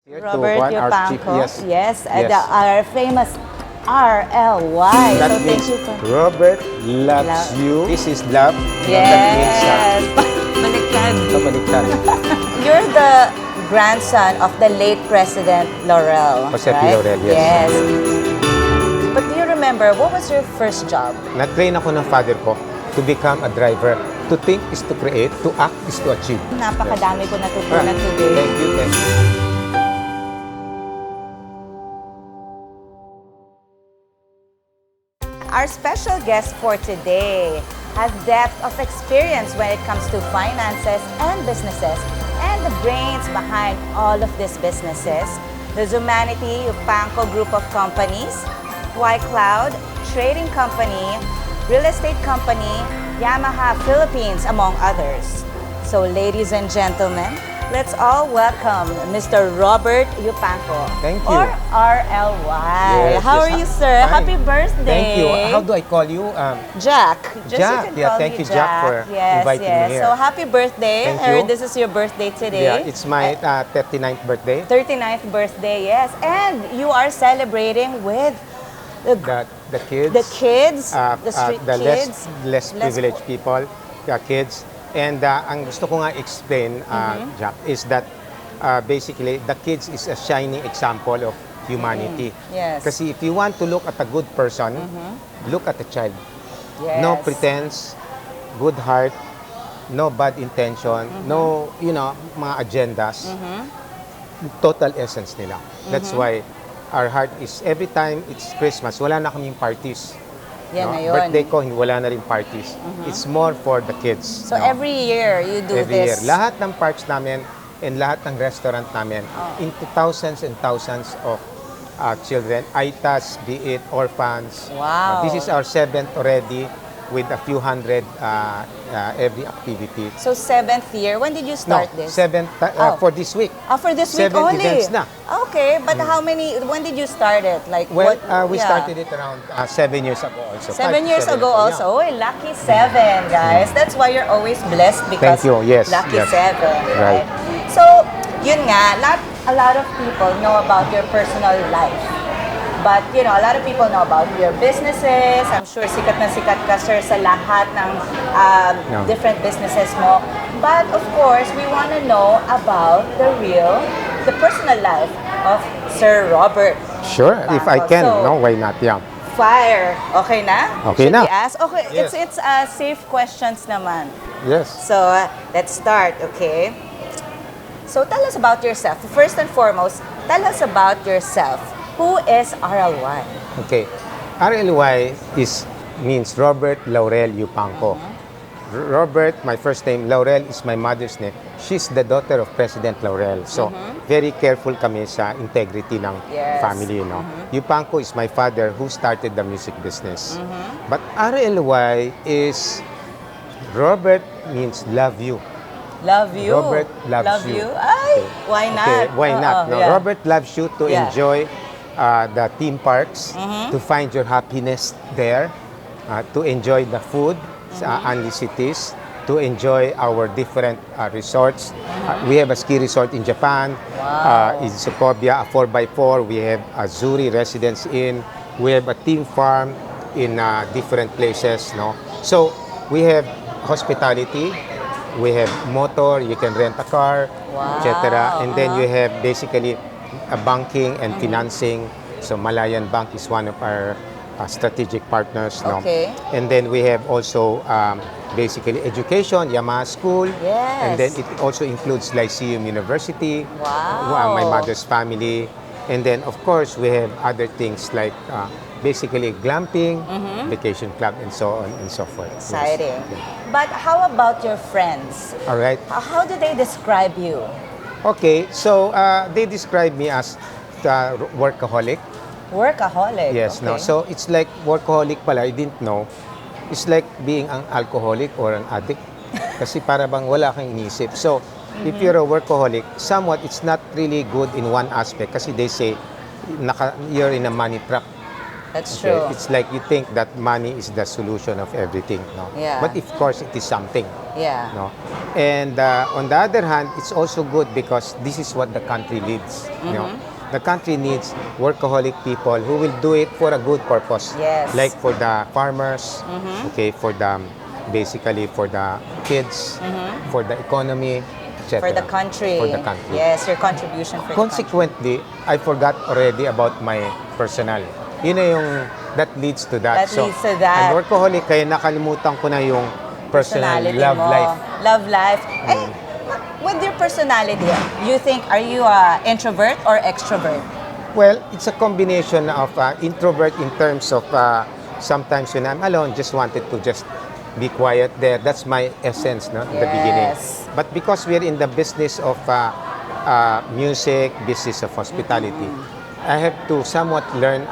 Here Robert to our chief, Yupangco. yes. Yes, Yes. our famous RLY. That So thank means you for... Robert loves you. This is love. That means Yes. Baliktad. kabaliktad. You're the grandson of the late President Laurel, Jose P. right? Laurel, yes. But do you remember, what was your first job? Na-train ako ng father ko to become a driver. To think is to create, to act is to achieve. Napakadami ko natutunan today. Thank you, thank you. Our special guest for today has depth of experience when it comes to finances and businesses and the brains behind all of these businesses. The Zumanity Yupangco Group of Companies, White Cloud Trading Company, Real Estate Company, Yamaha Philippines, among others. So ladies and gentlemen, let's all welcome Mr. Robert Yupangco. Thank you. Or RLY. Yes, How yes, are you, sir? fine. Happy birthday. Thank you. How do I call you? Jack. Just Jack. you can Yeah, call thank me you, Jack, for inviting me here. So happy birthday. Thank I heard you. this is your birthday today. Yeah, it's my 39th birthday. 39th birthday, yes. And you are celebrating with The kids. the kids, the street the kids. less privileged people, the kids. And ang gusto ko nga explain, Jack, is that basically the kids is a shining example of humanity. Yes. Kasi if you want to look at a good person, look at a child. Yes. No pretense, good heart, no bad intention, no, mga agendas. Total essence nila. That's why our heart is, every time it's Christmas, wala na kaming parties. Yan na yun. Birthday ko, wala na rin parties. It's more for the kids. So every year you do Every year. this. Lahat ng parks namin and lahat ng restaurant namin, into thousands and thousands of children, ITAs, be it orphans. Wow. This is our 7th already with a few hundred every activity. So 7th year. When did you start this? 7th for this week. For this week 7 only. events na. Okay, but how many? When did you start it? Like Well, what? we yeah. started it around 7 years ago also. 7 years ago yeah. also. Oh, lucky 7, guys. That's why you're always blessed because Thank you. Yes, lucky yes. 7, right? Right. So, yun nga, a lot of people know about your personal life. But, a lot of people know about your businesses. I'm sure sikat na sikat ka, sir, sa lahat ng No. different businesses mo. But, of course, we want to know about the personal life of Sir Robert. Sure, if I can, So, why not? Yeah. Fire. Okay na? Okay Should na. we ask? Okay, Yes. it's safe questions naman. Yes. So, let's start, okay? So, tell us about yourself. First and foremost, tell us about yourself. Who is RLY? Okay. RLY means Robert Laurel Yupangco. Robert, my first name, Laurel is my mother's name. She's the daughter of President Laurel. So, very careful kami sa integrity ng Yes. family, Yupangco is my father who started the music business. But RLY is, Robert means love you. Love you. Robert loves you. Ay, why not? Okay, why not? Oo, No, yeah. Robert loves you to Yeah. enjoy the theme parks, to find your happiness there, to enjoy the food sa Anli cities, to enjoy our different resorts. We have a ski resort in Japan, Wow. in Sokovia, a 4x4. We have a Zuri Residence Inn. We have a theme farm in different places. So we have hospitality. We have motor, you can rent a car, Wow. etc. And then you have basically banking and financing. So Malayan Bank is one of our strategic partners. Okay. And then we have also basically education, Yamaha School. Yes. And then it also includes Lyceum University, Wow. my mother's family. And then of course we have other things like basically glamping, vacation club, and so on and so forth. Yes. Exciting. Okay. But how about your friends? All right. How do they describe you? Okay, so they describe me as workaholic. Workaholic. Yes, okay. So it's like workaholic pala, I didn't know. It's like being an alcoholic or an addict. Kasi para bang wala kang inisip. So, if you're a workaholic, somewhat it's not really good in one aspect kasi they say you're in a money trap. That's true. It's like you think that money is the solution of everything, no? Yeah. But of course, it is something, Yeah. no? And on the other hand, it's also good because this is what the country needs, you know? Mm-hmm. The country needs workaholic people who will do it for a good purpose. Yes. Like for the farmers, okay, for the, basically for the kids, for the economy, etc. For the country. For the country. Yes, your contribution for the country. Consequently, I forgot already about my personal. Yun na yung, that leads to that. That leads to that. I'm workaholic, kaya nakalimutan ko na yung personal love mo. life. Love life. Eh, with your personality, you think, are you a introvert or extrovert? Well, it's a combination of introvert in terms of sometimes when I'm alone, just wanted to just be quiet there. That's my essence, no, in the beginning. Yes. But because we're in the business of music, business of hospitality, I have to somewhat learn,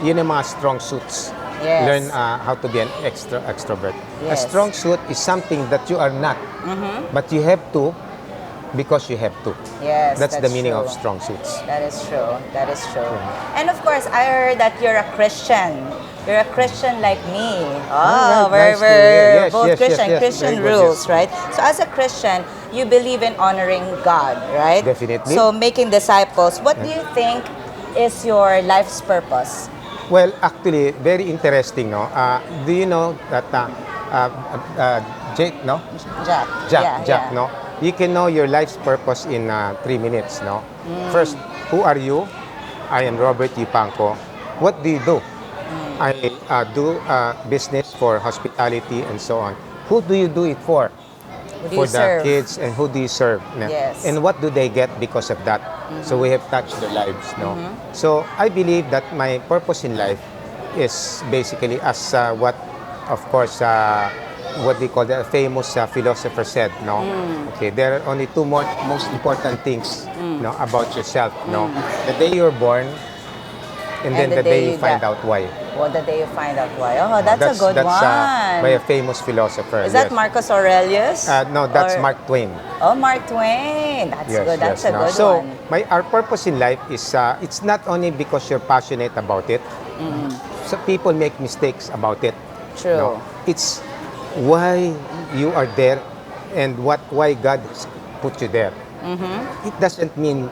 yun ang mga strong suits. Yes. Learn how to be an extrovert. A Yes. strong suit is something that you are not, but you have to because you have to. Yes, That's the meaning true. of strong suits. That is true. That is true. And of course, I heard that you're a Christian. You're a Christian like me. Oh, right, nice to we're hear. Yes, both yes, Christian. yes. Christian Very good, rules, yes. right? So as a Christian, you believe in honoring God, right? Definitely. So making disciples. What do you think is your life's purpose? Well, actually, very interesting, no? Do you know that Jake, no? Jack. Jack, no? You can know your life's purpose in 3 minutes, no? First, who are you? I am Robert Yupangco. What do you do? I do business for hospitality and so on. Who do you do it for? Who do For you the serve? kids, and who do you serve? No? Yes. And what do they get because of that? So we have touched their lives, no? So I believe that my purpose in life is basically as what, of course, what they call the famous philosopher said, no? Okay, there are only two most important things, no, about yourself, no? The day you're born, and then the day you find out why. Well, the day you find out why. Oh, that's a good one. By a famous philosopher. Is that yes. Marcus Aurelius? No, that's Or- Mark Twain. Oh, Mark Twain. That's good. That's a no. good So, one. our purpose in life is, it's not only because you're passionate about it. So people make mistakes about it. True. No? It's why you are there and why God has put you there. It doesn't mean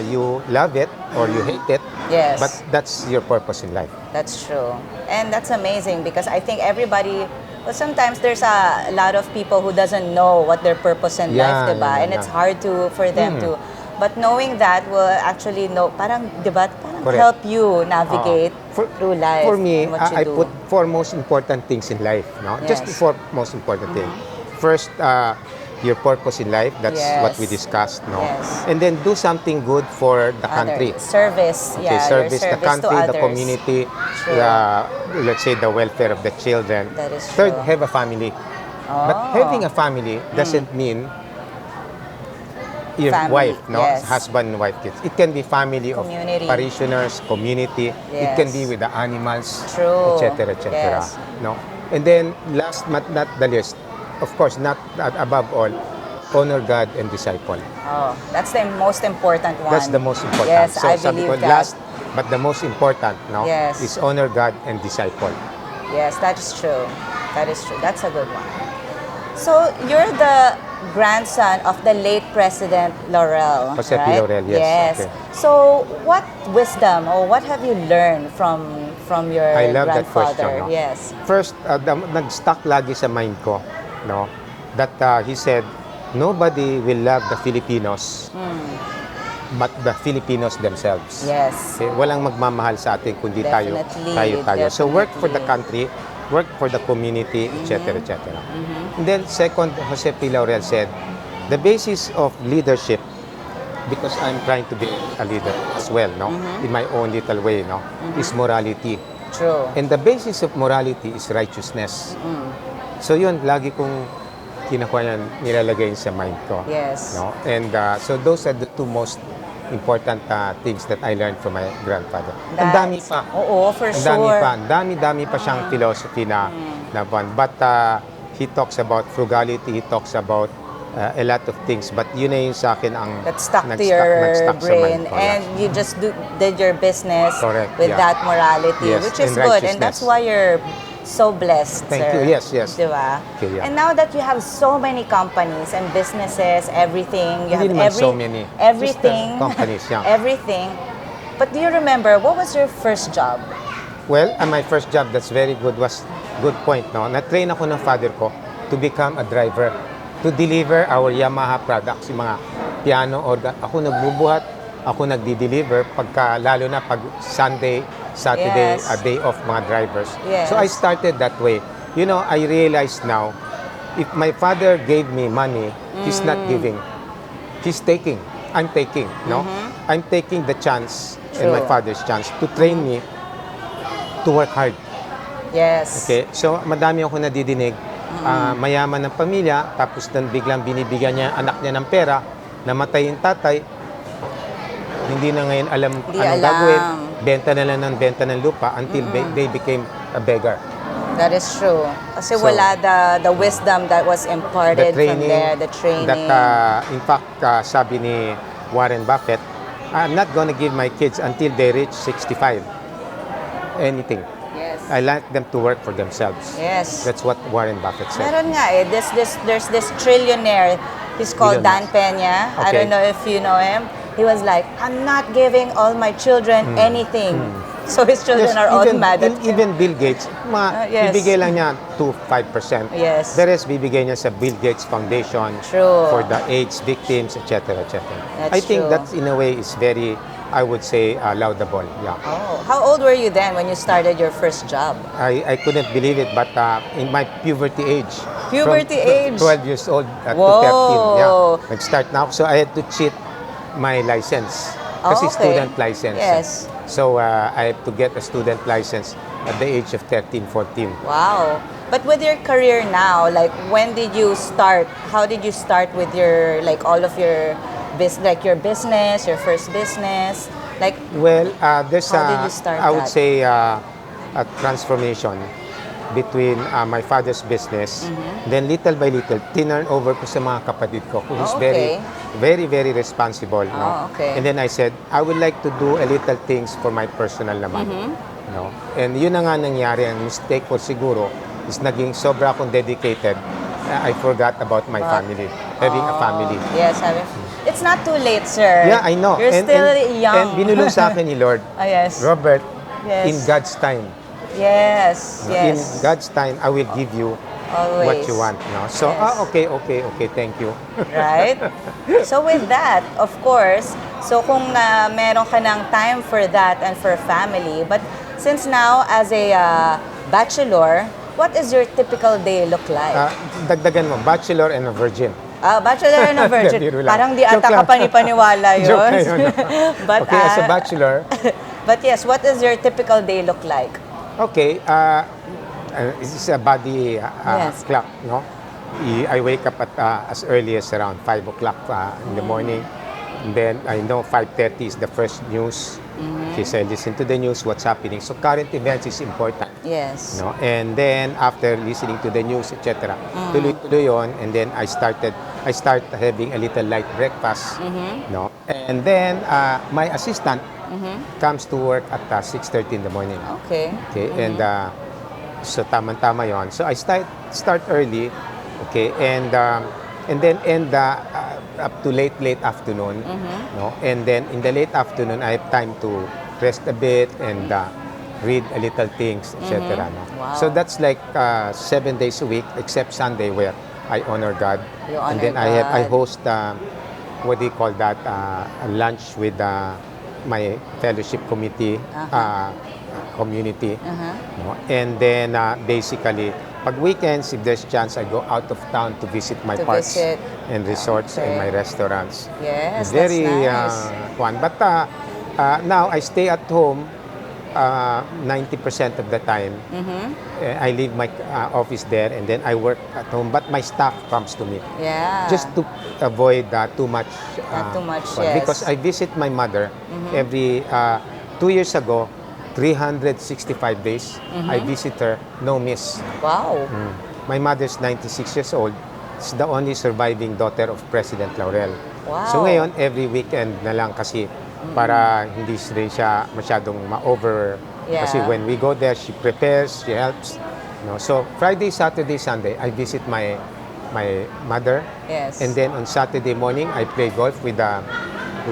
you love it or you hate it. Yes. But that's your purpose in life. That's true. And that's amazing because I think everybody, well, sometimes there's a lot of people who doesn't know what their purpose in life, diba? yeah, And it's hard for them to, but knowing that will actually know, parang, diba, parang Correct. help you navigate through life. For me, and what you I do. put four most important things in life. No? Just the Yes. four most important things. First, your purpose in life. That's what we Yes. discussed. No? Yes. And then do something good for the country. Service, Okay, yeah. service your the country, to the others. community, True. let's say the welfare of the children. That is Third, true. have a family. But Oh. having a family doesn't mean your Family, wife, no? yes. Husband and wife, kids. It can be family Community. of parishioners, community. It can Yes. be with the animals, True. etc., etc. Yes. No? And then last but not the least, of course, not above all, honor God and disciple. Oh, that's the most important one. That's the most important. Yes, so I sabi believe ko, that. last but the most important, no, Yes. is honor God and disciple. Yes, that is true. That is true. That's a good one. So, you're the grandson of the late President Laurel, Jose P. right? Laurel, yes, okay. So, what wisdom or what have you learned from your I love that grandfather? question, no? Yes. First, nag-stuck lagi sa mind ko, no, that he said, nobody will love the Filipinos but the Filipinos themselves. Yes. Okay? Walang magmamahal sa atin kundi Definitely, tayo. So work for the definitely. country, work for the community, etc., etc. And then second, Jose P. Laurel said, the basis of leadership, because I'm trying to be a leader as well, no, in my own little way, no, is morality. True. And the basis of morality is righteousness. So yun, lagi kong kinukuha yan, nilalagay sa mind ko. Yes. No? And so those are the two most important things that I learned from my grandfather. Ang dami pa. Oo, for Ang sure. dami pa. Ang dami pa siyang philosophy na one. But he talks about frugality, he talks about a lot of things. But yun na yung sa akin ang That stuck to your nag-stuck sa brain, mind ko, and you just did your business Correct, with yeah. that morality, Yes, which is and good, and that's righteousness. why you're so blessed, Thank sir. you. Yes, yes. Diba? Okay, yeah. And now that you have so many companies and businesses, everything, you Hindi have naman so many. everything, Just, companies, yeah. everything. But do you remember what was your first job? Well, my first job, that's very good, was good point, no? Na-train ako ng father ko to become a driver, to deliver our Yamaha products, yung mga piano, organ. Ako nagbubuhat, ako nagdi-deliver, lalo na pag Sunday, Saturday, Yes. a day off mga drivers. Yes. So I started that way. You know, I realized now, if my father gave me money, he's not giving. He's taking. I'm taking, no? I'm taking the chance, and my True. father's chance, to train me to work hard. Yes. Okay, so madami ako nadidinig, mayaman ng pamilya, tapos dann biglang binibigyan niya anak niya ng pera, namatay yung tatay, hindi na ngayon alam Hindi anong alam. gagawin, benta na lang ng benta ng lupa until they became a beggar. That is true. Kasi So, wala the wisdom that was imparted from there, the training. That, in fact, sabi ni Warren Buffett, I'm not gonna give my kids until they reach 65. Anything. Yes. I like them to work for themselves. Yes. That's what Warren Buffett said. Meron nga eh, there's this trillionaire, he's called Elon Dan Peña. I Okay. don't know if you know him. He was like, I'm not giving all my children anything. So his children are all mad at him. Even Bill Gates, Yes. bibigay lang niya 5%. Yes. The rest bibigay niya sa Bill Gates Foundation True. for the AIDS victims, etc., etc. That's I think true. that in a way is very, I would say, laudable. Yeah. Oh, how old were you then when you started your first job? I couldn't believe it, but in my puberty age. Puberty age? 12 years old to Whoa. 13. Yeah. Nag-start na ako. So I had to cheat my license. Kasi okay. student license. Yes. So I have to get a student license at the age of 13, 14. Wow. But with your career now, like when did you start? How did you start with your, like all of your your business, your first business? Like, Well, there's How did you start I would that? say a transformation between my father's business. Mm-hmm. Then little by little, tinurn over ko sa mga kapatid ko who's Oh, okay. very responsible. No? Oh, okay. And then I said, I would like to do a little things for my personal naman. Mm-hmm. No? And yun na nga nangyari. Ang mistake ko siguro is naging sobra akong dedicated. I forgot about my family, having a family. Yes, it's not too late, sir. Yeah, I know. You're still young. And binulong sa akin ni Lord, Ah, yes. Robert, Yes. in God's time. Yes, In yes. God's time, I will give you Always. what you want. No? So, Yes. okay, thank you. Right? So with that, of course, so kung meron ka ng time for that and for family, but since now as a bachelor, what is your typical day look like? Dagdagan mo, bachelor and a virgin. Bachelor and a virgin. Biro lang. Parang di ata Joke ka lang. panipaniwala yun. Joke na yun. But, Okay, as a bachelor, but yes, what does your typical day look like? okay, this is a body Yes. clock, no? I wake up at as early as around 5 o'clock in the morning. And then I know 5:30 is the first news. Okay, so I listen to the news, what's happening. So current events is important. Yes. No? And then after listening to the news, etc., tuloy-tuloy yun. And then I start having a little light breakfast. No? And then my assistant comes to work at 6:30 in the morning. Okay. Okay, and so tama-tama yon. So I start early, okay, and then end up to late afternoon, no? And then in the late afternoon, I have time to rest a bit and read a little things, etc. No? Wow. So that's like 7 days a week, except Sunday where I honor God. You and honor then I God. host what do you call that? A lunch with my fellowship committee community. No? And then basically, pag weekends, if there's chance, I go out of town to visit my To parks visit. and resorts and my restaurants. Yes, Very that's nice. fun. But now I stay at home 90% of the time. I leave my office there and then I work at home. But my staff comes to me Yeah. just to avoid too much. Not too much, fun. yes. Because I visit my mother every 2 years ago, 365 days. I visit her, no miss. Wow. My mother's 96 years old. It's the only surviving daughter of President Laurel. Wow. So ngayon, every weekend na lang kasi para hindi rin siya masyadong ma-over. Yeah. Kasi when we go there, she prepares, she helps. No? So Friday, Saturday, Sunday, I visit my mother. Yes. And then on Saturday morning, I play golf with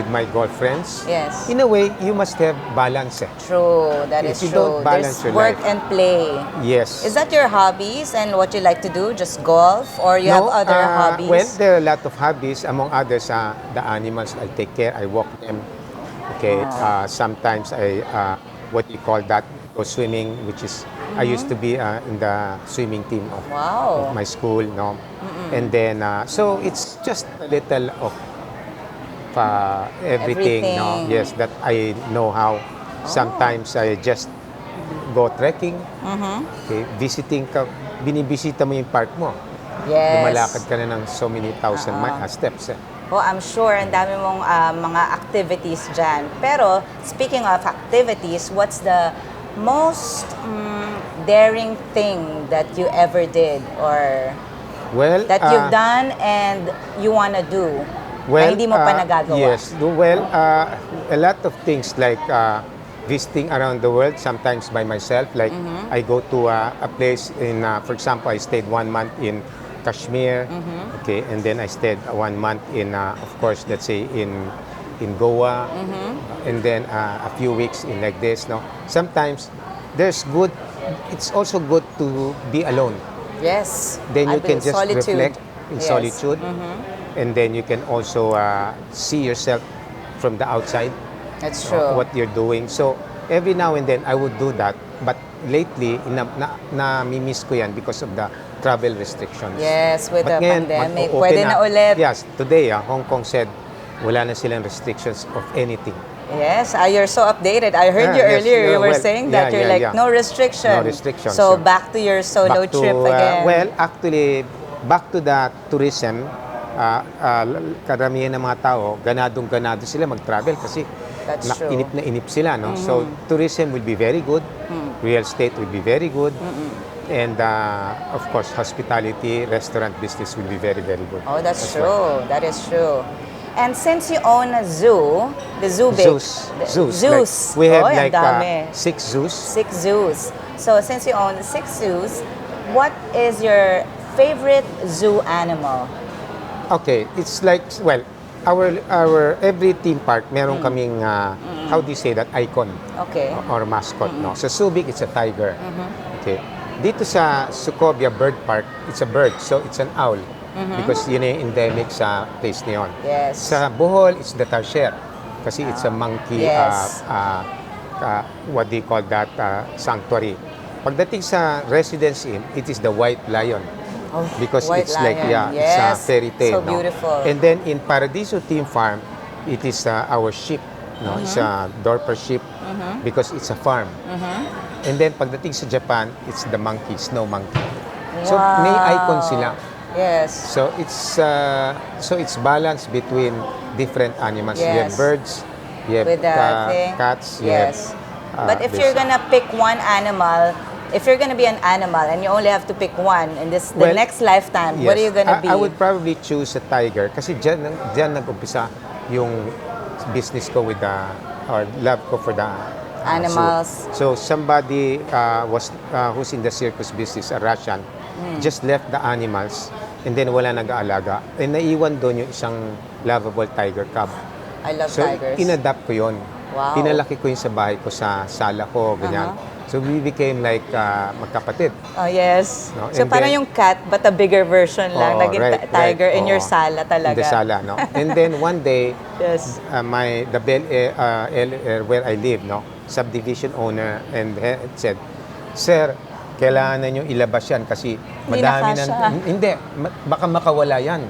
my girlfriends. Yes. In a way, you must have balance. True, that is If you true. don't balance There's your work life. and play. Yes. Is that your hobbies and what you like to do? Just golf, or you have other hobbies? Well, there are a lot of hobbies. Among others, the animals I take care. I walk them. Okay. Sometimes I, what you call that, go swimming, which is, I used to be in the swimming team of, Wow. of my school. No? And then, so it's just a little of everything. No? Everything. Yes, that I know how. Sometimes I just go trekking. Okay, visiting ka, binibisita mo yung park mo. Yes. Lumalakad ka na ng so many thousand steps. Oh, I'm sure ang dami mong mga activities dyan. Pero, speaking of activities, what's the most daring thing that you ever did or Well, that you've done and you wanna do na hindi mo pa nagagawa? Yes. Well, a lot of things like visiting around the world, sometimes by myself. Like I go to a place in, for example, I stayed 1 month in Kashmir. Okay, and then I stayed 1 month in, of course, let's say in Goa, and then a few weeks in like this. No, sometimes it's also good to be alone. Yes. Then I you can believe just reflect in Yes. solitude, and then you can also see yourself from the outside. That's true. What you're doing. So every now and then I would do that, but lately na-miss ko yan because of the travel restrictions. Yes, with But the ngayon, pandemic. mag-o-open Pwede na ulit. Yes, today Hong Kong said wala na silang restrictions of anything. Yes, you're so updated. I heard Yeah, you yes, earlier. yeah, You were well, saying that yeah, you're yeah, like, yeah. no restrictions. No restrictions, So, yeah. back to your solo Back to, trip again. well, actually, back to the tourism, karamihan ng mga tao, ganado sila mag-travel kasi That's true. inip na inip sila. No? So, tourism will be very good. Real estate will be very good. And, of course, hospitality, restaurant business will be very, very good. Oh, that's as true. well. That is true. And since you own a zoo, the zoo big. Zoos. Zoos. Like, we have Oy, ang like dami. 6 zoos. 6 zoos. So since you own 6 zoos, what is your favorite zoo animal? Okay, it's like, well, our every theme park, meron kaming, how do you say that, icon Okay. or mascot. No? Sa Subic, it's a tiger. Okay. Dito sa Sucobia Bird Park, it's a bird, so it's an owl. Because yun yung endemic sa place na yun. Yes. Sa Bohol, it's the tarsier. Kasi it's a monkey, Yes. what do you call that, sanctuary. Pagdating sa Residence Inn, it is the white lion. Oh, Because white it's like, lion. it's a Yes. fairy tale. So no? beautiful. And then in Paradiso Theme Farm, it is our sheep. No? It's a Dorper sheep because it's a farm. And then pagdating sa Japan, it's the monkey, snow monkey. So may icon sila. Yes. So it's balanced between different animals. You have Yes. birds, you have With the thing. cats, you Yes. have, But if you're gonna pick one animal, if you're gonna be an animal and you only have to pick one in the Well, next lifetime, what are you gonna be? I would probably choose a tiger kasi dyan nag-umpisa yung business ko with or love ko for the Animals. zoo. So somebody who's in the circus business, a Russian, just left the animals and then wala nag-aalaga. And naiwan doon yung isang lovable tiger cub. I love So, tigers. inadapt ko yun. Wow. Pinalaki ko yun sa bahay ko, sa sala ko, ganyan. So, we became like magkapatid. Oh, yes. No, So, and parang then- yung cat, but a bigger version lang. Oo, Naging right, tiger right. in your Oo. sala talaga. In the sala, no? And then, one day, Yes. the Bel Air, where I live, no? Subdivision owner and said, Sir, kailangan na nyo ilabas yan kasi Hindi madami nakasya. Hindi, baka makawala yan.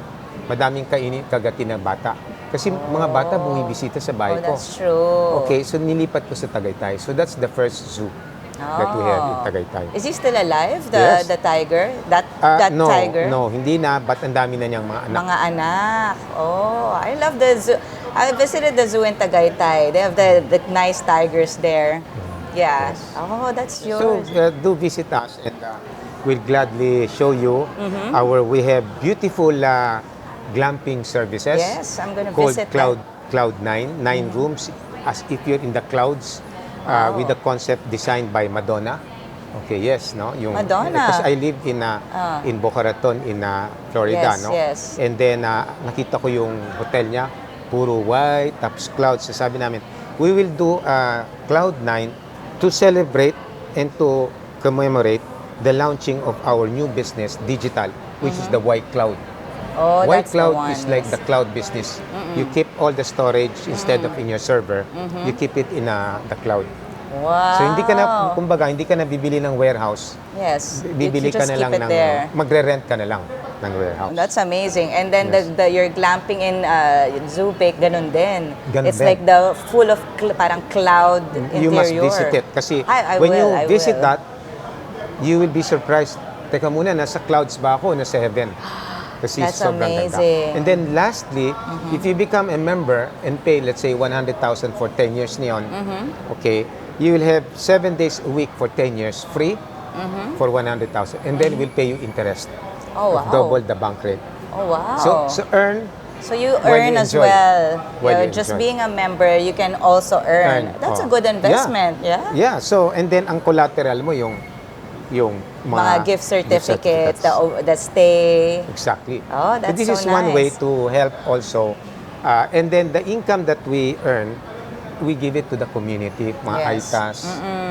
Madaming kagati na bata. Kasi mga bata bumibisita sa bahay Oh, ko. that's true. Okay, so nilipat ko sa Tagaytay. So that's the first zoo that we have in Tagaytay. Is he still alive, Yes. the tiger? That No, tiger? no, hindi na, but ang dami na niyang mga anak. Mga anak. Oh, I love the zoo. I visited the zoo in Tagaytay. They have the nice tigers there. Yeah. Yes. Oh, that's So yours. do visit us and will gladly show you we have beautiful glamping services. Yes, I'm gonna called visit Cloud 9, 9 rooms, as if you're in the clouds, Wow. with the concept designed by Madonna. Okay, yes, no? Madonna. Because I live in Boca Raton, in Florida, Yes, no? yes. And then, nakita ko yung hotel niya, puro white, tapos clouds. So sabi namin, we will do Cloud 9 to celebrate and to commemorate the launching of our new business, digital, which is the White Cloud. Oh, White that's the Cloud one, is like yes. the cloud business. You keep all the storage instead of in your server. You keep it in the cloud. Wow. So hindi ka na, kumbaga, hindi ka na bibili ng warehouse. Yes. Bibili you ka just na lang keep it ng, there. magre-rent ka na lang ng warehouse. That's amazing. And then Yes. your glamping in Zupik, ganun din. Ganun It's din. like the full of parang cloud You interior. must visit it. Kasi I when will, you I visit will. that, you will be surprised. Teka muna, nasa clouds ba ako o nasa heaven? Kasi That's sobrang amazing. ganda. And then lastly, if you become a member and pay, let's say, 100,000 for 10 years niyon, okay, you will have 7 days a week for 10 years free for 100,000. And then we'll pay you interest Oh, of wow. double the bank rate. Oh, wow. So earn. So you While earn you as enjoy. well. While you Just enjoy. being a member, you can also earn. That's a good investment. Yeah. Yeah. So, and then ang collateral mo yung Mga gift certificates, the stay. Exactly. Oh, that's This so is one way nice. to help also. And then the income that we earn, we give it to the community, mga Yes. AITAs.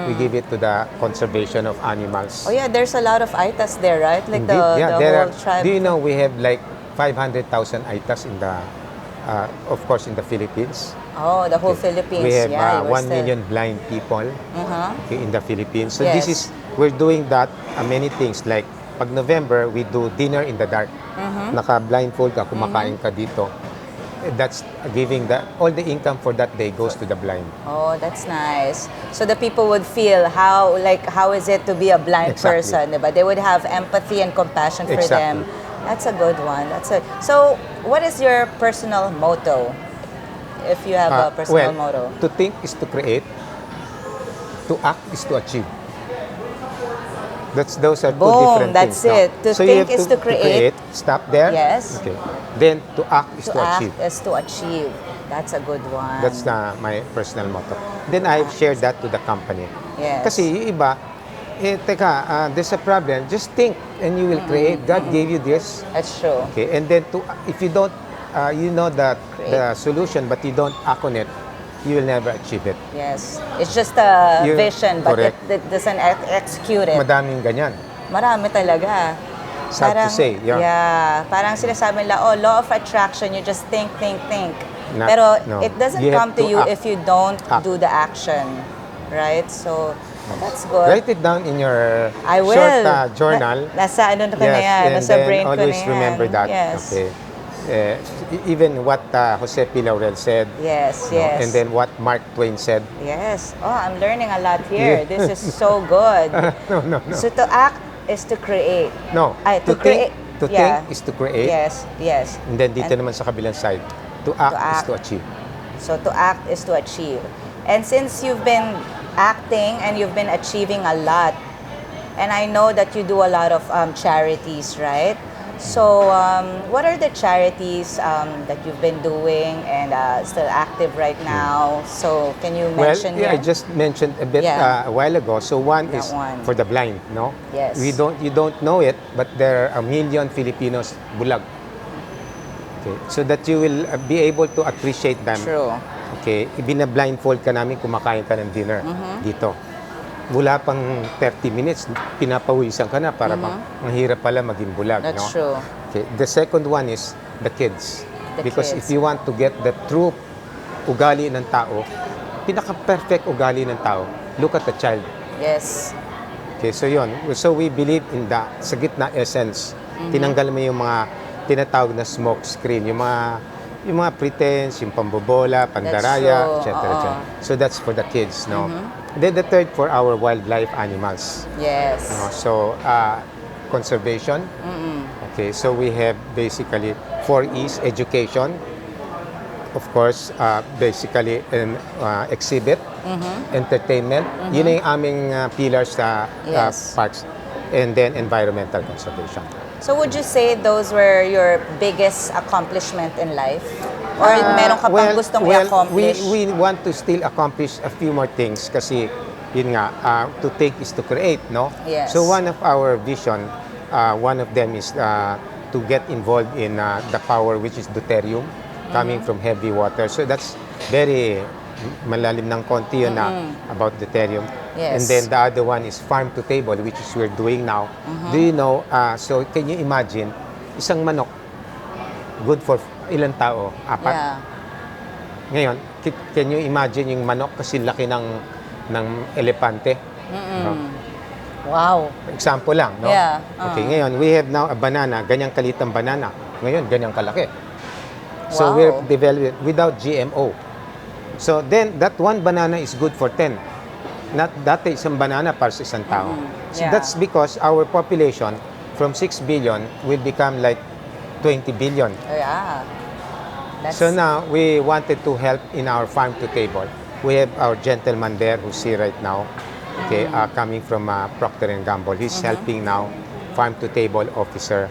We give it to the conservation of animals. Oh yeah, there's a lot of ITAs there, right? Like Indeed, the there whole tribe. Do you know we have like 500,000 AITAs in the, of course, in the Philippines. Oh, the whole Philippines. We have yeah, you were 1 million blind people okay, in the Philippines. So Yes. we're doing that, many things. Like, pag November, we do dinner in the dark. Naka-blindfold ka, kumakain ka dito. That's giving all the income for that day goes to the blind. Oh, that's nice. So the people would feel how is it to be a blind Exactly. person, diba? They would have empathy and compassion for them. Exactly. That's a good one. So what is your personal motto? If you have a personal motto. To think is to create. To act is to achieve. Those are two Boom, different that's things. it. To So you think have is to create. Stop there. Yes. Okay. Then to act is To to act achieve. is to achieve. That's a good one. That's my personal motto. Then I've shared that to the company. Yes. Kasi yung iba, there's a problem. Just think and you will create. God gave you this. That's true. Okay. And then if you don't, you know the solution, but you don't act on it, you will never achieve it. Yes. It's just a You- vision, but correct. it doesn't execute it. Madaming ganyan. Marami talaga. Sad to say, yeah. Yeah. Parang sinasabi nila, law of attraction, you just think. Not- Pero no. it doesn't You have come to to you act. if you don't Act. do the action. Right? So, that's good. Write it down in your I will. short journal. Nasa ano ko na yan, and nasa then brain ko na always yan. remember that. Yes. Okay. Even what Jose P. Laurel said. Yes, no? yes. And then what Mark Twain said. Yes. Oh, I'm learning a lot here. Yeah. This is so good. No. So to act is to create. No. Ay, to create. think Yeah. is to create. Yes. And then dito naman sa kabilang side, to act is act. to achieve. So to act is to achieve. And since you've been acting and you've been achieving a lot, and I know that you do a lot of charities, right? So what are the charities that you've been doing and still active right now? So can you Well, mention I here? just mentioned a bit Yeah. a while ago. So one That is one. for the blind, no? Yes. You don't know it, but there are 1 million Filipinos bulag. Okay, so that you will be able to appreciate them. True. Okay, ibina-blindfold ka namin, kumakain ka ng dinner dito. Wala pang 30 minutes, pinapawisan ka na para ang hirap pala maging bulag. That's no? true. Okay. The second one is the kids. The Because kids. if you want to get the true ugali ng tao, pinaka-perfect ugali ng tao, look at the child. Yes. Okay, so yun. So we believe in sa gitna essence, tinanggal mo yung mga tinatawag na smoke screen, yung mga pretense, yung pambobola, pandaraya, true. etc. Oo. So that's for the kids, no? Then the third for our wildlife animals. Yes. No? So conservation. Okay, so we have basically 4 E's: education, of course, basically an exhibit, entertainment. Yun na yung aming pillars sa Yes. parks. and then environmental conservation. So would you say those were your biggest accomplishment in life? Or meron ka pang gustong i-accomplish? We want to still accomplish a few more things kasi yun nga, to take is to create, no? Yes. So one of our vision, one of them is to get involved in the power which is deuterium coming from heavy water. So that's very malalim ng konti yun na about deuterium. Yes. And then the other one is farm to table, which is we're doing now. Do you know, so can you imagine, isang manok, good for ilang tao? 4. Yeah. Ngayon, can you imagine yung manok kasi laki ng elepante? No? Wow. Example lang, no? Yeah. Okay, ngayon, we have now a banana, ganyang kalitang banana. Ngayon, ganyang kalaki. So Wow. we're developing without GMO. So then, that one banana is good for 10. Not dati isang banana para sa isang tao. So Yeah. that's because our population from 6 billion will become like 20 billion. Yeah. That's, So now, we wanted to help in our farm to table. We have our gentleman there who's here right now, okay, coming from Procter & Gamble. He's helping now, farm to table officer.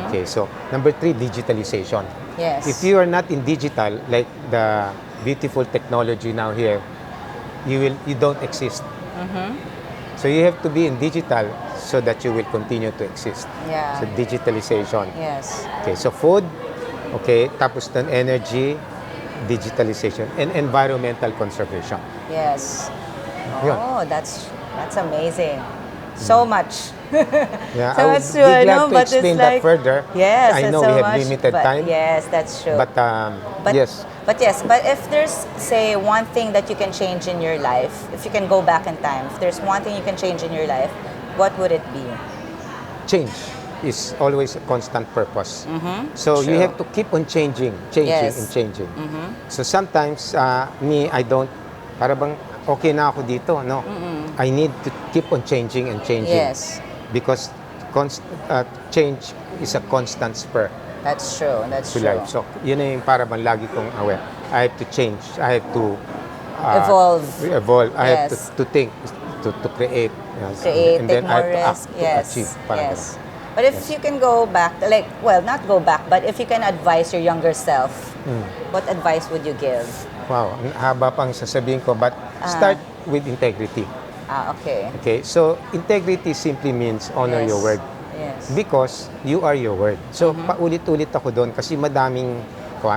Okay, so number 3, digitalization. yes. If you are not in digital, like the beautiful technology now here, you don't exist. So you have to be in digital so that you will continue to exist. Yeah. So digitalization. Yes. Okay, so food, okay, tapos ng energy, digitalization, and environmental conservation. Yes. Yun. Oh, that's amazing. So much. Yeah, So I would much be to glad know, to but it's explain that like- further. Yes, I that's know so we have much, limited but time, Yes, that's true. but yes. But if there's, say, one thing that you can change in your life, if you can go back in time, if there's one thing you can change in your life, what would it be? Change is always a constant purpose. So True. you have to keep on changing Yes. and changing. So sometimes, I don't, para bang okay na ako dito, no? I need to keep on changing and changing. Yes. Because change is a constant spur That's true. That's to true. life. So yun na yung para bang lagi kong aware. I have to change. I have to Evolve. I have Yes. to think, to create. Yes. Create, and take then I more have to act risk. to Yes. achieve. Parang Yes. ganun. But if you can go back, like, well, not go back, but if you can advise your younger self, what advice would you give? Wow, ang haba pang sasabihin ko, but start with integrity. Okay. Okay, so integrity simply means honor Yes. your word. Yes. Because you are your word. So paulit-ulit ako doon kasi madaming,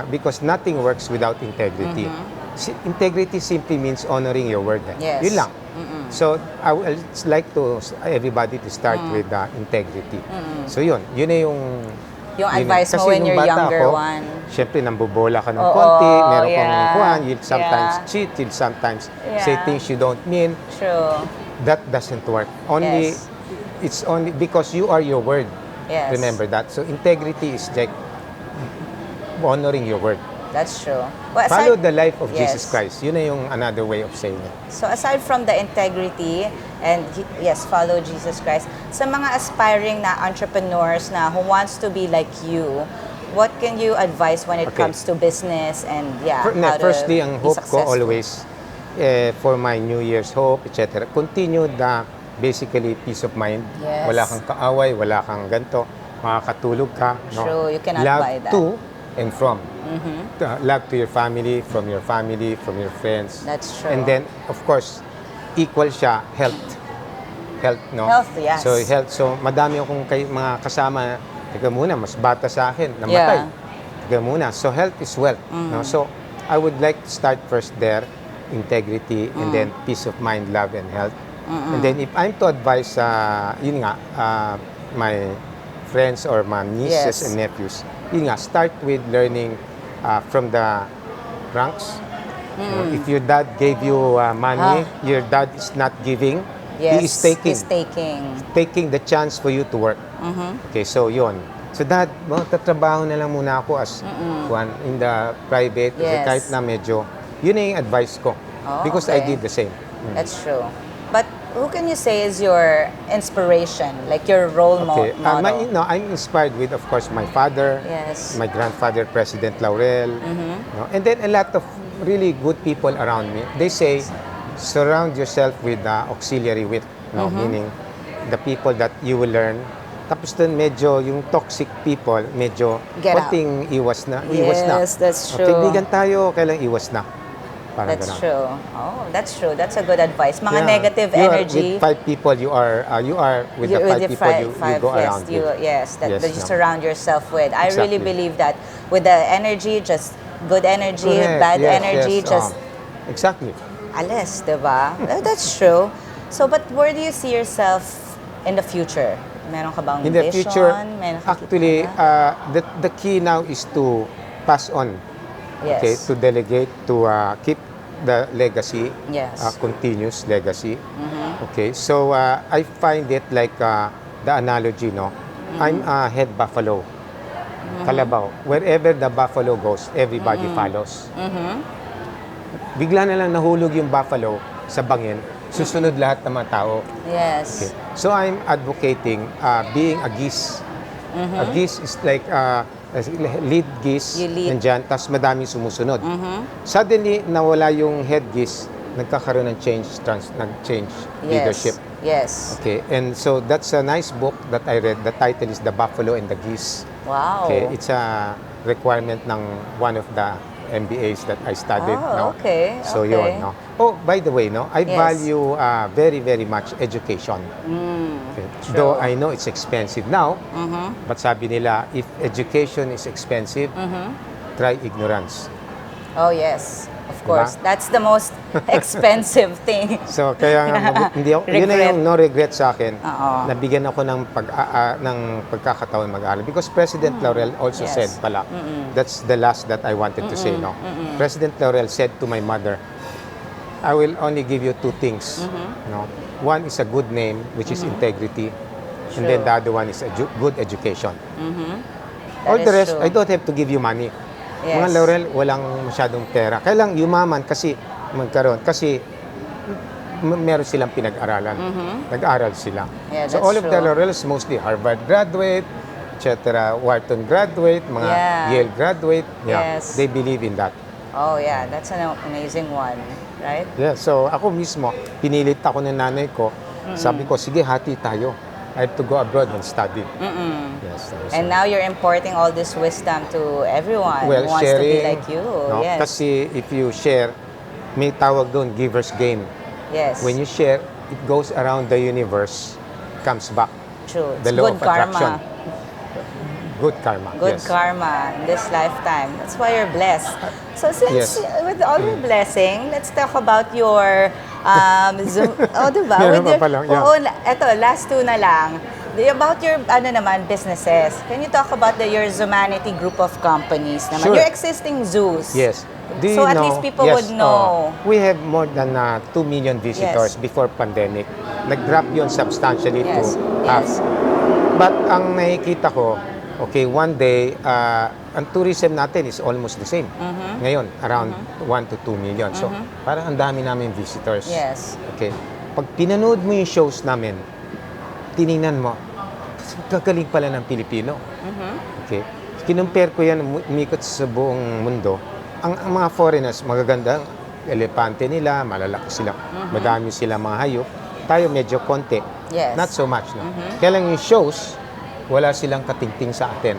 because nothing works without integrity. Integrity simply means honoring your word. Yes. Yun lang. So I would like to everybody to start with integrity. So yun na yung Yung yun advice mo kasi when nung you're bata younger ako, one. Siyempre, nambubola ka ng Oo, konti, meron kang yeah, kuhan, you'll sometimes yeah. cheat, you'll sometimes say Yeah. things you don't mean. True. That doesn't work. Only, Yes. it's only because you are your word. Yes. Remember that. So integrity is like honoring your word. That's true. Well, Follow the life of Yes. Jesus Christ. Yun na yung another way of saying it. So aside from the integrity and yes, follow Jesus Christ, sa mga aspiring na entrepreneurs na who wants to be like you, what can you advise when it Okay. comes to business and how to Firstly, ang be hope ko successful? always for my New Year's hope, etc. Continue the basically peace of mind. Yes. Wala kang kaaway, wala kang ganto, makakatulog ka. No? True, you cannot Love buy that. to and from. Love to your family, from your friends. That's true. And then, of course, equal siya health. Health, no? Health, yes. So, health. So, madami akong mga kasama, teka muna, mas bata sa akin, namatay. Yeah. Teka muna. So, health is wealth. No? So, I would like to start first there, integrity, and then peace of mind, love, and health. And then, if I'm to advise, yun nga, my friends or my nieces Yes. and nephews, yun nga, start with learning from the ranks. If your dad gave you money, your dad is not giving, Yes, he is taking. he's taking. Taking the chance for you to work. Okay, so yun. So dad, tatrabaho na lang muna ako as in the private. Kasi Yes. kahit na medyo, yun na yung advice ko. Oh, Because I okay. did the same. That's true. But who can you say is your inspiration, like your role Okay, model? I'm inspired with, of course, my father, Yes. my grandfather, President Laurel, and then a lot of really good people around me. They say, surround yourself with auxiliary wit, meaning the people that you will learn. Tapos dun medyo yung toxic people, medyo Get out. konting iwas na. Iwas na. Yes, that's true. Kaibigan tayo, kailang iwas na. Parang That's ganun. true. Oh, that's true. That's a good advice. Mga Yeah. negative You are energy. with 5 people, you are with the 5 people you go yes, around with. yes, that you no. surround yourself with. I really Exactly. believe that with the energy, just good energy, Correct. bad Yes, energy, yes. just Exactly. alis, diba? That's true. So, but where do you see yourself in the future? Meron ka bang In the vision? future, Meron ka actually, kita the key now is to pass on. Yes. Okay, to delegate, to keep the legacy, Yes. continuous legacy. Okay, so I find it like the analogy, no? I'm a head buffalo, kalabaw. Wherever the buffalo goes, everybody follows. Bigla na lang nahulog yung buffalo sa bangin, susunod lahat ng mga tao. Yes. Okay. So I'm advocating being a geese. A geese is like lead geese, You lead. nandyan, tapos madaming sumusunod. Suddenly, nawala yung head geese, nagkakaroon ng nag-change leadership. Yes. Okay, and so that's a nice book that I read. The title is The Buffalo and the Geese. Wow. Okay, it's a requirement ng one of the MBAs that I studied. Oh, no? okay, So okay. yun, no? Oh, by the way, no, I Yes. value very, very much education. Okay. True. Though I know it's expensive now, but sabi nila, if education is expensive, try ignorance. Oh, yes. Of course. That's the most expensive thing. So kaya nga, hindi ako, yun na Regret. yung no regret sa akin. Oo. Nabigyan ako ng ng pagkakataon mag-aaral because President Laurel also Yes. said pala. That's the last that I wanted to say, no. President Laurel said to my mother, I will only give you 2 things, no. One is a good name, which is integrity, and then True. the other one is a good education. That All is the rest, true. I don't have to give you money. Yes. Mga Laurel, walang masyadong pera. Kailang yumaman kasi magkaroon. Kasi meron silang pinag-aralan. Nag-aral sila. Yeah, so that's all of the true. Laurels, mostly Harvard graduate, etc., Wharton graduate, mga Yeah. Yale graduate. Yeah, Yes. they believe in that. Oh, yeah. That's an amazing one. Right? Yeah, so ako mismo, pinilit ako ng nanay ko. Sabi ko, sige, hati tayo. I have to go abroad and study. Yes, so- And now you're importing all this wisdom to everyone Well, who wants to be sharing, like you. no? Yes. Kasi if you share, may tawag doon, giver's gain. Yes. When you share, it goes around the universe, comes back. True. The It's law good of attraction. karma. Good karma. Good yes. karma in this lifetime. That's why you're blessed. So since Yes. with all your blessing, let's talk about your Zoom. Oh, diba? Meron With pa palang, yeah. Oo, eto, last 2 na lang. About your businesses. Can you talk about your Zumanity group of companies naman? Sure. Your existing zoos. Yes. Do So you at know- least people yes, would know. we have more than 2 million visitors Yes. before pandemic. Nag-drop yun substantially Yes. to half. Yes. But ang nakikita ko, okay, one day, ang tourism natin is almost the same. Ngayon, around 1 to 2 million. So, parang ang dami namin visitors. Yes. Okay. Pag pinanood mo yung shows namin, tiningnan mo, kagaling pala ng Pilipino. Okay. Kinumpare ko yan, umikot sa buong mundo. Ang mga foreigners, magaganda, elepante nila, malalaki sila, madami sila mga hayop. Tayo medyo konti. Yes. Not so much, no? Kaya lang yung shows, wala silang katingting sa atin.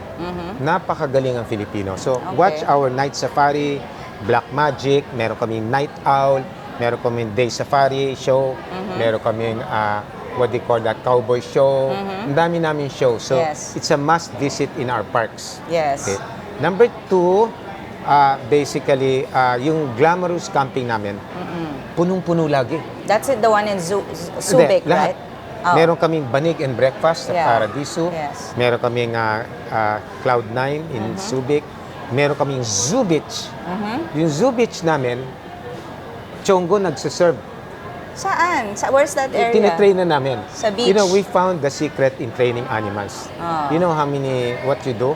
Napakagaling ang Filipino. So, Okay. watch our night safari, Black Magic, meron kaming night owl, meron kaming day safari show, meron kaming what they call that, cowboy show. Ang dami namin show. So, Yes. it's a must visit in our parks. Yes. Okay. Number 2, basically, yung glamorous camping namin, punong-puno lagi. That's it, the one in Subic, Hindi, lahat. right? Oh. Meron kaming banig and breakfast sa Yeah. Paradiso. Yes. Meron kaming Cloud9 in Subic. Meron kaming Zoo Beach. Yung Zoo Beach namin, Chongo nagsiserve. Saan? Where's that area? Tinitrain na namin. Sa beach? You know, we found the secret in training animals. Oh. You know what you do?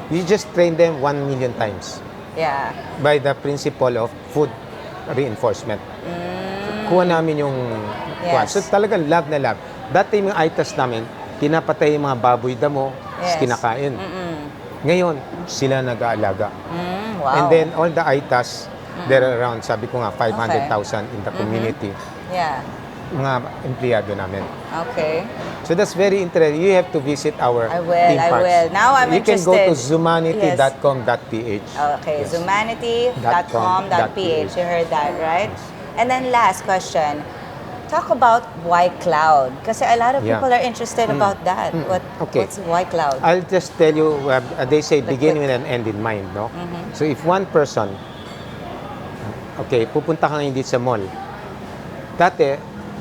You just train them 1 million times Yeah. by the principle of food reinforcement. Kuha namin yung Yes. So talagang love na love. Dati yung ITAS namin, pinapatay yung mga baboy damo, Yes. kinakain. Ngayon, sila nag-aalaga. Wow. And then all the ITAS, there are around, sabi ko nga, 500,000 in the community. Yeah. mga empleyado namin. Okay. So that's very interesting. You have to visit our I will, theme I parks. will. Now I'm you interested. You can go to zumanity.com.ph. Okay, Yes. zumanity.com.ph. You heard that, right? And then last question. Talk about Y Cloud. Kasi a lot of Yeah. people are interested about that. Okay. What's Y Cloud? I'll just tell you, they say Like begin quick. with an end in mind, no? So if one person, okay, pupunta ka ngayon dito sa mall. Dati,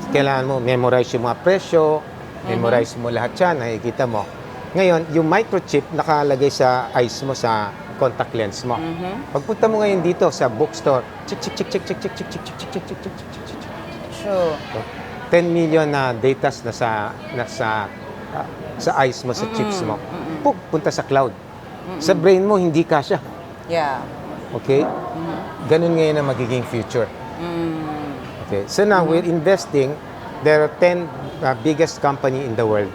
kailangan mo memorize yung mga presyo, memorize mo lahat yan, nakikita mo. Ngayon, yung microchip nakalagay sa eyes mo, sa contact lens mo. Pagpunta mo ngayon dito sa bookstore, chik chik chik chik chik chik chik chik chik chik chik chik chik chik. True. 10 million na data sa eyes mo, sa chips mo. Punta sa cloud. Sa brain mo, hindi kasya. Yeah. Okay? Ganun ngayon ang magiging future. Okay. So now, we're investing. There are 10 biggest company in the world.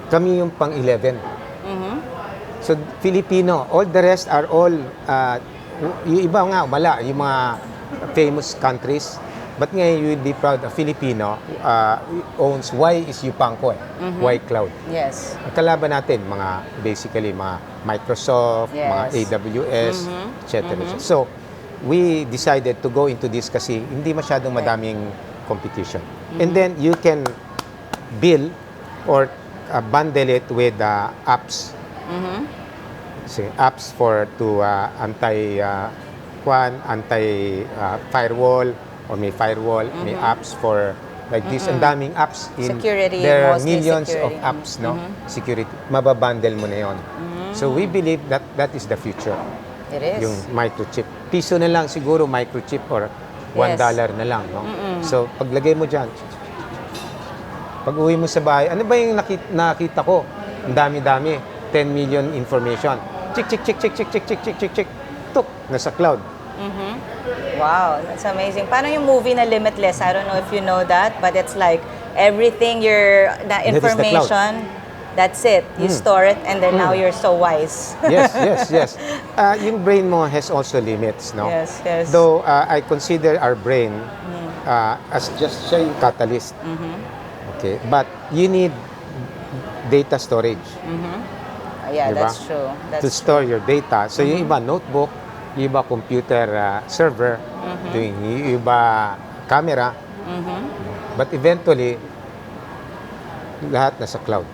Kami yung pang-11. So, Filipino. All the rest are all, yung iba nga, wala. Yung mga famous countries. But ngayon, you will be proud, a Filipino owns Y is Yupangco, Y Cloud. Yes. Ang kalaban natin, basically, mga Microsoft, mga AWS, etc. So, we decided to go into this kasi hindi masyadong madaming competition. And then, you can build or bundle it with apps. So, apps to anti-firewall, or may firewall, may apps for like this. Ang daming apps. Security, There are mostly millions security. of apps, no? Security. Mababundle mo na yun. So we believe that is the future. It is. Yung microchip. Piso na lang siguro microchip or $1 na lang, no? So paglagay mo dyan, pag uwi mo sa bahay, ano ba yung nakita ko? Ang dami-dami. 10 million information. Chik, chik, chik, chik, chik, chik, chik, chik, chik, chik. Tuk, nasa cloud. Wow, that's amazing. Paano yung movie na Limitless? I don't know if you know that, but it's like everything That is the cloud. information, that's it. You store it and then now you're so wise. Yes. Yung brain mo has also limits, no? Yes. Though I consider our brain as just siya yung catalyst. Okay, but you need data storage. Yeah, Diba? that's true. To store your data. So yung iba notebook, yung iba computer server, yung iba camera. But eventually, lahat nasa cloud.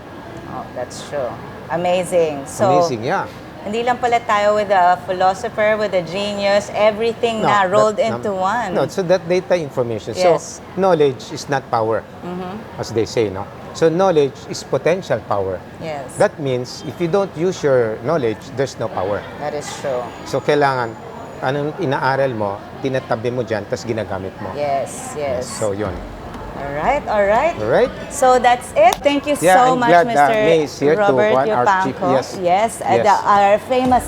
Oh, that's true. Amazing. So, Amazing, yeah. hindi lang pala tayo with a philosopher, with a genius, everything na rolled into one. No, so that data information. Yes. So knowledge is not power, as they say, no? So knowledge is potential power. Yes. That means if you don't use your knowledge, there's no power. That is true. So kailangan, anong inaaral mo, tinatabi mo dyan, tapos ginagamit mo. Yes. So yun. Alright. Alright? So that's it. Thank you Yeah, so I'm much, glad, Mr. May is here to Robert one, our chief- Yupangco. yes. Our famous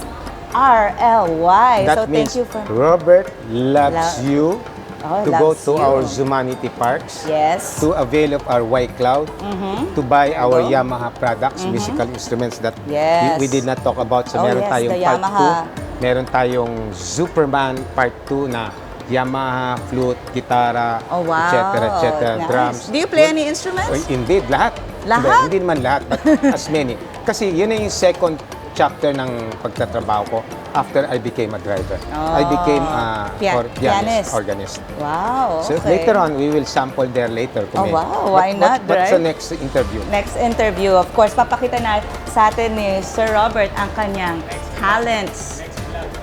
RLY. That So means thank you for... Robert loves you to go loves to you. our Zumanity parks, Yes. to avail of our Y Cloud, to buy our Go. Yamaha products, musical instruments that Yes. we did not talk about. So Oh, meron yes, tayong the part Yamaha. 2. Meron tayong Superman part 2 na Yamaha, flute, gitara, Oh, wow. etc., Nice. drums. Do you play any instruments? Indeed, lahat. Lahat? Hindi naman lahat, but as many. Kasi yun na yung second chapter ng pagtatrabaho ko after I became a driver. I became a Pianist. organist. Wow, So okay. later on, we will sample there later. Oh, wow. Why not, But sa right? next interview. Next interview, of course, papakita na sa atin ni Sir Robert ang kanyang talents.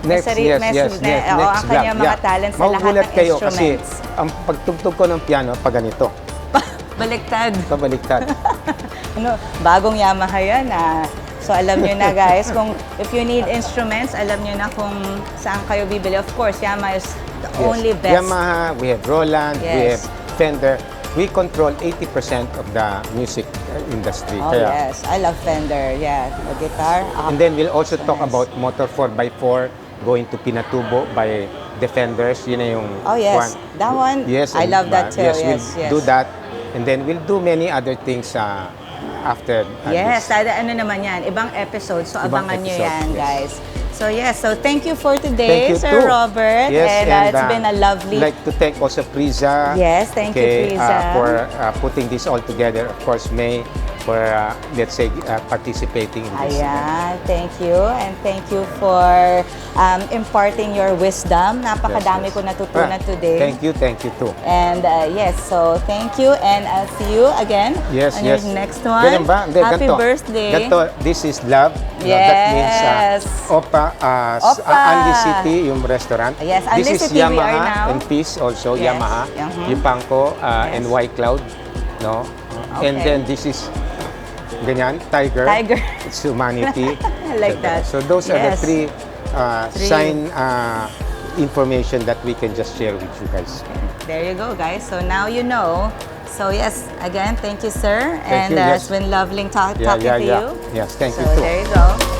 Next, Sari- yes, mes- yes, ne- yes, oo, next ang kanyang vlog, mga talents sa lahat Magugulat ng kayo kasi instruments. ang pagtugtog ko ng piano, pag ganito, Baliktad. pabaliktad. Ano, bagong Yamaha yan ah. So alam nyo na guys, kung if you need instruments, alam nyo na kung saan kayo bibili. Of course, Yamaha is the Yes. only best. Yamaha, we have Roland, we have Yes. Fender. We control 80% of the music industry. Oh yes, I love Fender. Yeah, the guitar. And then we'll also so talk nice. about motor 4x4 going to Pinatubo by Defenders. Yun na yung Oh yes, that one. Yes, I and, love that too. Yes, Yes, we'll yes. do that. And then we'll do many other things after Yes, this. ano naman yan, ibang episode. So Ibang abangan nyo episode, yan, yes. guys. So yes, so thank you for today, Thank you Sir too. Robert. Yes, and it's been a lovely. I'd like to thank also Priza. Yes, thank you, Priza. For putting this all together. Of course, May for let's say participating in this. Ayan, thank you. And thank you for imparting your wisdom. Napakadami Yes, yes. ko natutunan today. Thank you too. And yes, so thank you and I'll see you again Yes, on yes. your next one. Ganun ba? Hindi, Happy ganito. birthday. Ganito, this is love. No, that means Yes. Opa, Opa. Anli City, yung restaurant. Yes, this Anli is City we are Yamaha now. and Peace also, Yes. Yamaha, Mhm. Yupangco, and Yes. White Cloud. No? And Okay. then this is ganyan, Tiger. Tiger. It's humanity. I like that. So those are the Yes. three Three. sign information that we can just share with you guys. There you go, guys. So now you know. So yes, again, thank you, sir. Thank and you, yes. it's been lovely talking Yeah, to you. Yes, thank So you too. there you go.